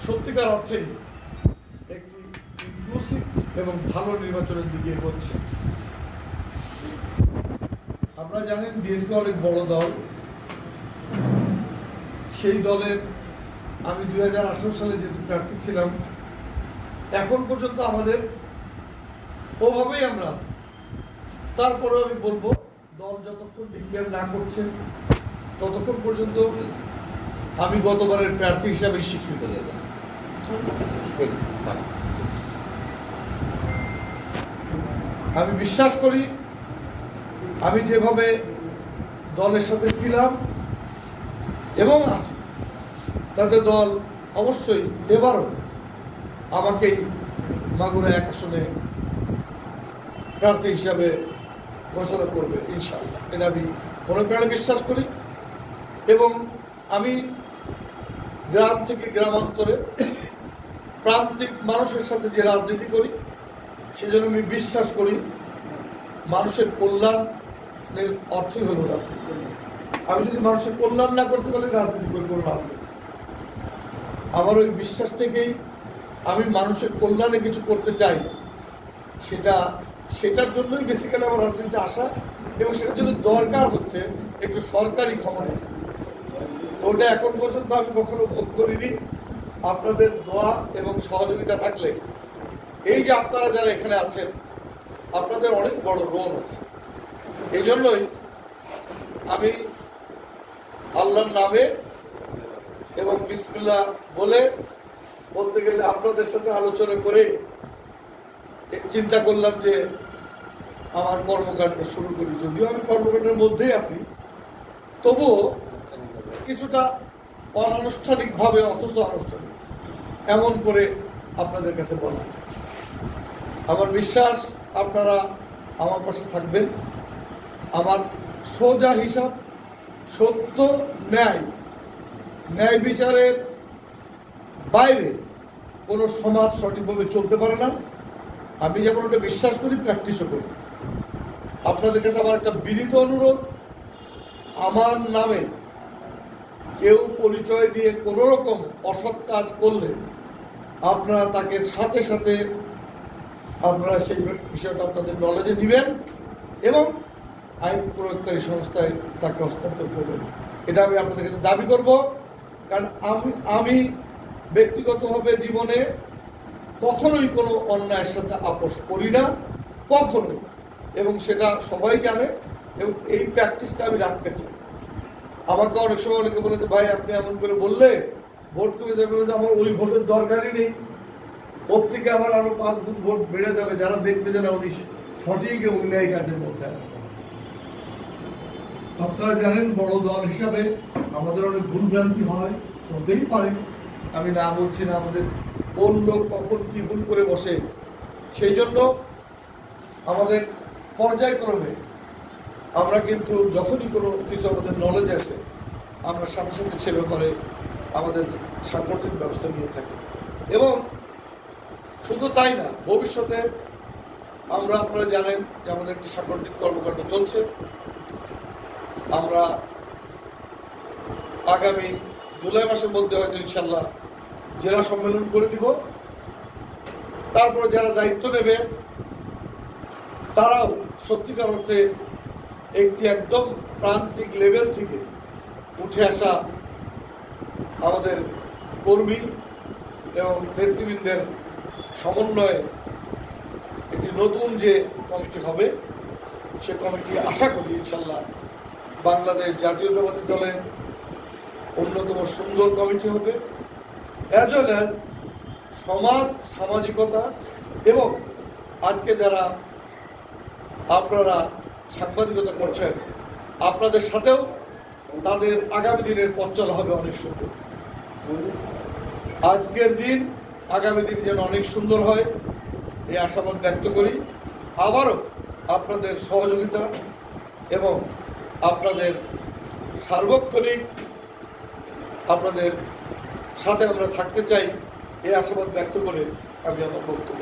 সত্যিকার অর্থেই একটি ইনক্লুসিভ এবং ভালো নির্বাচনের দিকে এগোচ্ছে। আপনারা জানেন বিএনপি অনেক বড় দল। সেই দলের আমি 2018 সালে যেহেতু প্রার্থী ছিলাম, এখন পর্যন্ত আমাদের ওভাবেই আমরা আছি। তারপরেও আমি বলবো, দল যতক্ষণ ডিক্লেয়ার না করছে ততক্ষণ পর্যন্ত আমি গতবারের প্রার্থী হিসাবে স্বীকৃত। আমি বিশ্বাস করি আমি যেভাবে দলের সাথে ছিলাম এবং আছি, তাতে দল অবশ্যই এবারও আমাকেই মাগুরা 1 আসনে প্রার্থী হিসাবে ঘোষণা করবে ইনশাআল্লাহ। এটা আমি মনে প্রাণে বিশ্বাস করি এবং আমি গ্রাম থেকে গ্রামান্তরে প্রান্তিক মানুষের সাথে যে রাজনীতি করি, সেজন্য আমি বিশ্বাস করি মানুষের কল্যাণের অর্থই হলো রাজনীতি। আমি যদি মানুষের কল্যাণ না করতে পারি, রাজনীতি করে কোনো লাভ নেই। আমার ওই বিশ্বাস থেকেই আমি মানুষের কল্যাণে কিছু করতে চাই, সেটার জন্যই বেসিক্যালি আমার রাজনীতিতে আসা, এবং সেটার জন্য দরকার হচ্ছে একটু সরকারি ক্ষমতা। তো ওটা এখন পর্যন্ত আমি কখনো ভোগ করিনি। আপনাদের দোয়া এবং সহযোগিতা থাকলে, এই যে আপনারা যারা এখানে আছেন, আপনাদের অনেক বড় রোল আছে। এই জন্যই আমি আল্লাহর নামে এবং বিসমিল্লাহ বলতে গেলে আপনাদের সাথে আলোচনা করে চিন্তা করলাম যে আমার কর্মকাণ্ড শুরু করি। যদিও আমি কর্মকাণ্ডের মধ্যেই আছি, তবুও কিছুটা অনানুষ্ঠানিকভাবে অথচ আনুষ্ঠানিক এমন করে আপনাদের কাছে বলা। আমার বিশ্বাস আপনারা আমার পাশে থাকবেন। আমার সোজা হিসাব, সত্য, ন্যায় বিচারের বাইরে কোনো সমাজ সঠিকভাবে চলতে পারে না। আমি যেমন ওটা বিশ্বাস করি, প্র্যাকটিসও করি। আপনাদের কাছে আমার একটা বিনীত অনুরোধ, আমার নামে কেউ পরিচয় দিয়ে কোনো রকম অসৎ কাজ করলে আপনারা তাকে সাথে সাথে আপনারা সেই বিষয়টা আপনাদের নলেজে দিবেন এবং আইন প্রয়োগকারী সংস্থায় তাকে হস্তান্তর করবেন। এটা আমি আপনাদের কাছে দাবি করব। কারণ আমি ব্যক্তিগতভাবে জীবনে কখনোই কোনো অন্যায়ের সাথে আপোষ করি না, কখনোই, এবং সেটা সবাই জানে, এবং এই প্র্যাকটিসটা আমি রাখতে চাই। আমাকে অনেক সময় অনেকে বলে যে ভাই আপনি এমন করে বললে ভোট কমে যাবে, যে আমার ওই ভোটের দরকারই নেই, ওর থেকে আমার আরো 5 গুণ ভোট বেড়ে যাবে, যারা দেখবে যে না উনি সঠিক এবং ন্যায় কাজের মধ্যে আছে। আপনারা জানেন বড় দল হিসাবে আমাদের অনেক ভুলভ্রান্তি হয়, হতেই পারে, আমি না বলছি না আমাদের কোন লোক কখন কি ভুল করে বসে। সেই জন্য আমাদের পর্যায়ক্রমে আমরা কিন্তু যখনই কোনো কিছু আমাদের নলেজ আসে, আমরা সাথে সাথে সে ব্যাপারে আমাদের সাংগঠনিক ব্যবস্থা নিয়ে থাকি। এবং শুধু তাই না, ভবিষ্যতে আপনারা জানেন যে আমাদের একটি সাংগঠনিক কর্মকাণ্ড চলছে। আমরা আগামী জুলাই মাসের মধ্যে হয়তো ইনশাল্লাহ জেলা সম্মেলন করে দিব। তারপরে যারা দায়িত্ব নেবে তারাও সত্যিকার অর্থে একটি একদম প্রান্তিক লেভেল থেকে উঠে আসা আমাদের কর্মী এবং নেতৃবৃন্দের সমন্বয়ে একটি নতুন যে কমিটি হবে, সে কমিটি আশা করি ইনশাল্লাহ বাংলাদেশ জাতীয়তাবাদী দলের অন্যতম সুন্দর কমিটি হবে, অ্যাজ ওয়েল অ্যাজ সামাজিকতা এবং আজকে যারা আপনারা সাংবাদিকতা করছেন, আপনাদের সাথেও তাদের আগামী দিনের পথ চলা হবে অনেক সুন্দর। আজকের দিন আগামী দিন যেন অনেক সুন্দর হয়, এই আশাবাদ ব্যক্ত করি। আবারও আপনাদের সহযোগিতা এবং আপনাদের সার্বক্ষণিক আপনাদের সাথে আমরা থাকতে চাই, এই আশাবাদ ব্যক্ত করে আমি আমার বক্তব্য